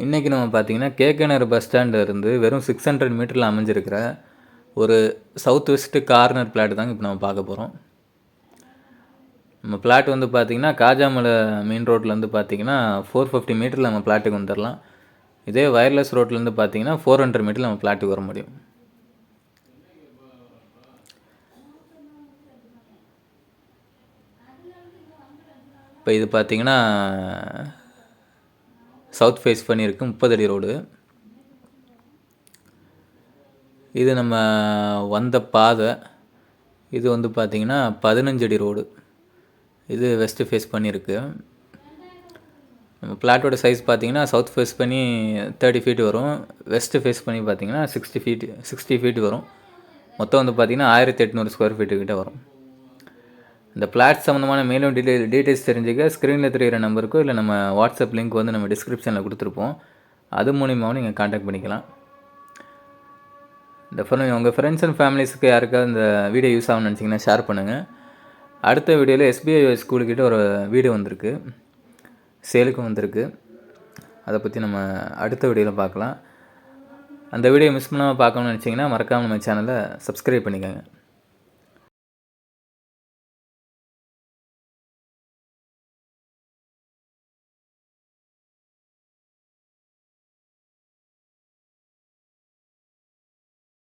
இன்றைக்கி நம்ம பார்த்திங்கன்னா கேகேநகர் பஸ் ஸ்டாண்டில் இருந்து வெறும் 600 மீட்டரில் அமைஞ்சிருக்கிற ஒரு சவுத் வெஸ்ட்டு கார்னர் பிளாட் தாங்க இப்போ நம்ம பார்க்க போகிறோம். நம்ம பிளாட் வந்து பார்த்திங்கன்னா காஜாமலை மெயின் ரோட்லேருந்து பார்த்திங்கன்னா 450 மீட்டரில் நம்ம பிளாட்டுக்கு வந்துடலாம். இதே வயர்லெஸ் ரோட்லேருந்து பார்த்திங்கன்னா 400 மீட்டரில் நம்ம பிளாட்டுக்கு வர முடியும். இப்போ இது பார்த்திங்கன்னா சவுத் ஃபேஸ் பண்ணியிருக்கு 30 அடி ரோடு. இது நம்ம வந்த பாதை. இது வந்து பார்த்திங்கன்னா 15 அடி ரோடு. இது வெஸ்ட்டு ஃபேஸ் பண்ணியிருக்கு. நம்ம பிளாட்டோட சைஸ் பார்த்திங்கன்னா சவுத் ஃபேஸ் பண்ணி 30 ஃபீட் வரும். வெஸ்ட்டு ஃபேஸ் பண்ணி பார்த்திங்கன்னா 60 ஃபீட் வரும். மொத்தம் வந்து பார்த்திங்கன்னா 1800 ஸ்கொயர் ஃபீட்டு கிட்ட வரும். இந்த பிளாட் சம்மந்தமான மேலும் டீட்டெயில்ஸ் தெரிஞ்சுக்க ஸ்க்ரீனில் தெரிகிற நம்பருக்கோ இல்லை நம்ம வாட்ஸ்அப் லிங்க் வந்து நம்ம டிஸ்கிரிப்ஷனில் கொடுத்துருப்போம். அது மூலிமாவும் நீங்கள் கான்டாக்ட் பண்ணிக்கலாம். உங்கள் ஃப்ரெண்ட்ஸ் அண்ட் ஃபேமிலிஸுக்கு யாருக்காவது இந்த வீடியோ யூஸ் ஆகும்னு நினச்சிங்கன்னா ஷேர் பண்ணுங்கள். அடுத்த வீடியோவில் SBI ஸ்கூலுக்கிட்ட ஒரு வீடு வந்திருக்கு, சேலுக்கும் வந்திருக்கு. அதை பற்றி நம்ம அடுத்த வீடியோவில் பார்க்கலாம். அந்த வீடியோ மிஸ் பண்ணாமல் பார்க்கணும்னு நினச்சிங்கன்னா மறக்காமல் நம்ம சேனலை சப்ஸ்கிரைப் பண்ணிக்கோங்க.